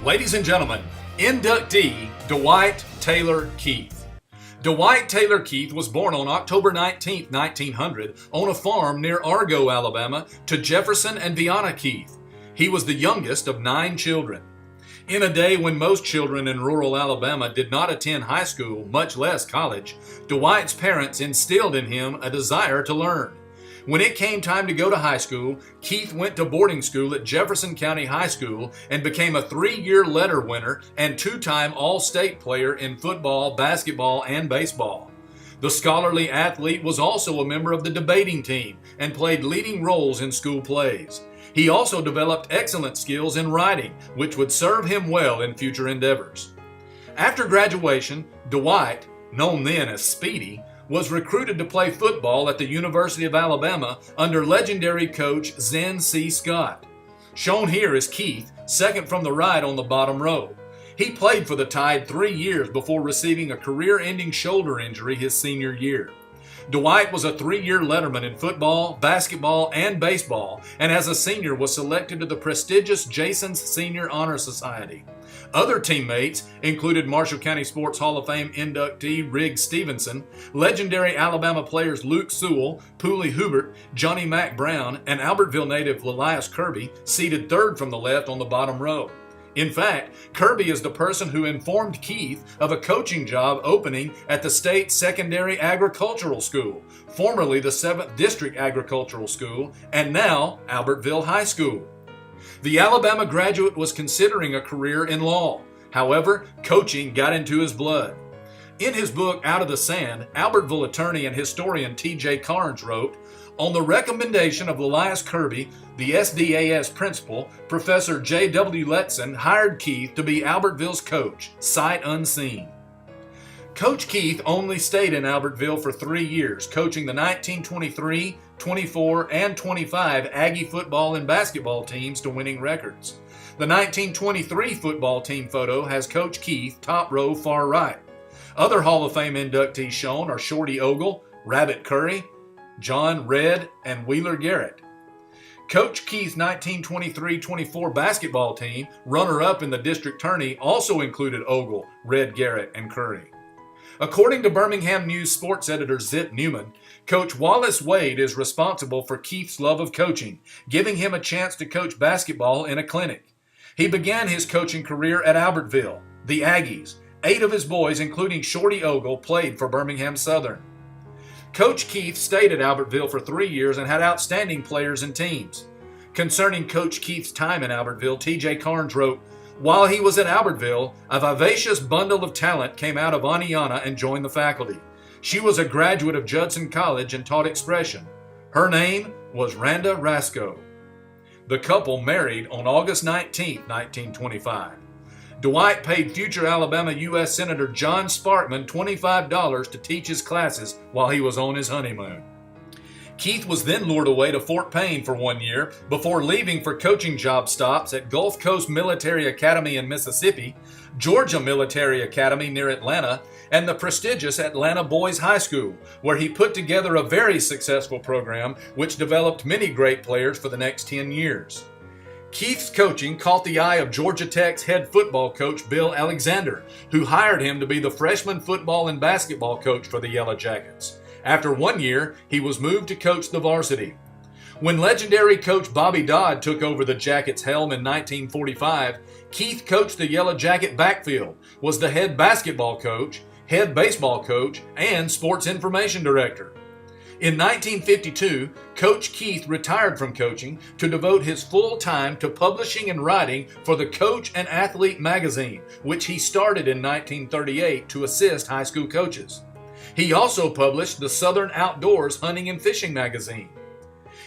Ladies and gentlemen, inductee Dwight Taylor Keith. Dwight Taylor Keith was born on October 19, 1900 on a farm near Argo, Alabama, to Jefferson and Vianna Keith. He was the youngest of 9 children. In a day when most children in rural Alabama did not attend high school, much less college, Dwight's parents instilled in him a desire to learn. When it came time to go to high school, Keith went to boarding school at Jefferson County High School and became a 3-year letter winner and 2-time All-State player in football, basketball, and baseball. The scholarly athlete was also a member of the debating team and played leading roles in school plays. He also developed excellent skills in writing, which would serve him well in future endeavors. After graduation, Dwight, known then as Speedy, was recruited to play football at the University of Alabama under legendary coach Zen C. Scott. Shown here is Keith, second from the right on the bottom row. He played for the Tide 3 years before receiving a career-ending shoulder injury his senior year. Dwight was a 3-year letterman in football, basketball, and baseball, and as a senior was selected to the prestigious Jason's Senior Honor Society. Other teammates included Marshall County Sports Hall of Fame inductee Riggs Stevenson, legendary Alabama players Luke Sewell, Pooley Hubert, Johnny Mack Brown, and Albertville native Lelias Kirby, seated third from the left on the bottom row. In fact, Kirby is the person who informed Keith of a coaching job opening at the State Secondary Agricultural School, formerly the 7th District Agricultural School, and now Albertville High School. The Alabama graduate was considering a career in law. However, coaching got into his blood. In his book, Out of the Sand, Albertville attorney and historian T.J. Carnes wrote, "On the recommendation of Lelias Kirby, the SDAS principal, Professor J.W. Letson hired Keith to be Albertville's coach, sight unseen." Coach Keith only stayed in Albertville for 3 years, coaching the 1923, 24, and 25 Aggie football and basketball teams to winning records. The 1923 football team photo has Coach Keith top row far right. Other Hall of Fame inductees shown are Shorty Ogle, Rabbit Curry, John Red, and Wheeler Garrett. Coach Keith's 1923-24 basketball team, runner-up in the district tourney, also included Ogle, Red Garrett, and Curry. According to Birmingham News sports editor Zip Newman, Coach Wallace Wade is responsible for Keith's love of coaching, giving him a chance to coach basketball in a clinic. He began his coaching career at Albertville, the Aggies. 8 of his boys, including Shorty Ogle, played for Birmingham Southern. Coach Keith stayed at Albertville for 3 years and had outstanding players and teams. Concerning Coach Keith's time in Albertville, T.J. Carnes wrote, "While he was at Albertville, a vivacious bundle of talent came out of Aniana and joined the faculty. She was a graduate of Judson College and taught expression. Her name was Randa Rasco." The couple married on August 19, 1925. Dwight paid future Alabama U.S. Senator John Sparkman $25 to teach his classes while he was on his honeymoon. Keith was then lured away to Fort Payne for 1 year before leaving for coaching job stops at Gulf Coast Military Academy in Mississippi, Georgia Military Academy near Atlanta, and the prestigious Atlanta Boys High School, where he put together a very successful program which developed many great players for the next 10 years. Keith's coaching caught the eye of Georgia Tech's head football coach Bill Alexander, who hired him to be the freshman football and basketball coach for the Yellow Jackets. After 1 year, he was moved to coach the varsity. When legendary coach Bobby Dodd took over the Jackets' helm in 1945, Keith coached the Yellow Jacket backfield, was the head basketball coach, head baseball coach, and sports information director. In 1952, Coach Keith retired from coaching to devote his full time to publishing and writing for the Coach and Athlete magazine, which he started in 1938 to assist high school coaches. He also published the Southern Outdoors Hunting and Fishing magazine.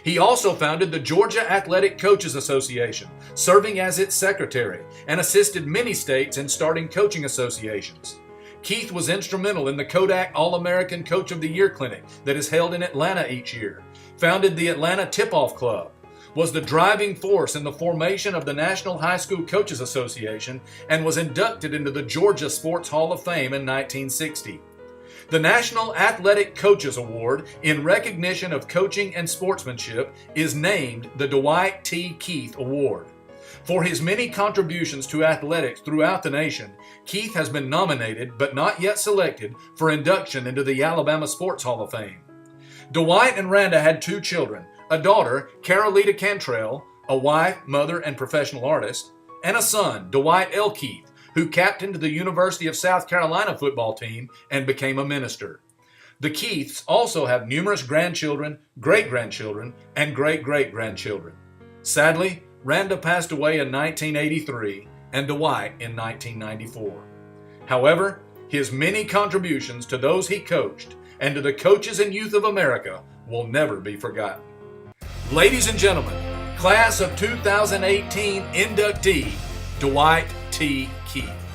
He also founded the Georgia Athletic Coaches Association, serving as its secretary, and assisted many states in starting coaching associations. Keith was instrumental in the Kodak All-American Coach of the Year Clinic that is held in Atlanta each year, founded the Atlanta Tip-Off Club, was the driving force in the formation of the National High School Coaches Association, and was inducted into the Georgia Sports Hall of Fame in 1960. The National Athletic Coaches Award, in recognition of coaching and sportsmanship, is named the Dwight T. Keith Award. For his many contributions to athletics throughout the nation, Keith has been nominated but not yet selected for induction into the Alabama Sports Hall of Fame. Dwight and Randa had 2 children, a daughter, Carolita Cantrell, a wife, mother, and professional artist, and a son, Dwight L. Keith, who captained the University of South Carolina football team and became a minister. The Keiths also have numerous grandchildren, great-grandchildren, and great-great-grandchildren. Sadly, Randa passed away in 1983 and Dwight in 1994. However, his many contributions to those he coached and to the coaches and youth of America will never be forgotten. Ladies and gentlemen, Class of 2018 inductee, Dwight T. Keith.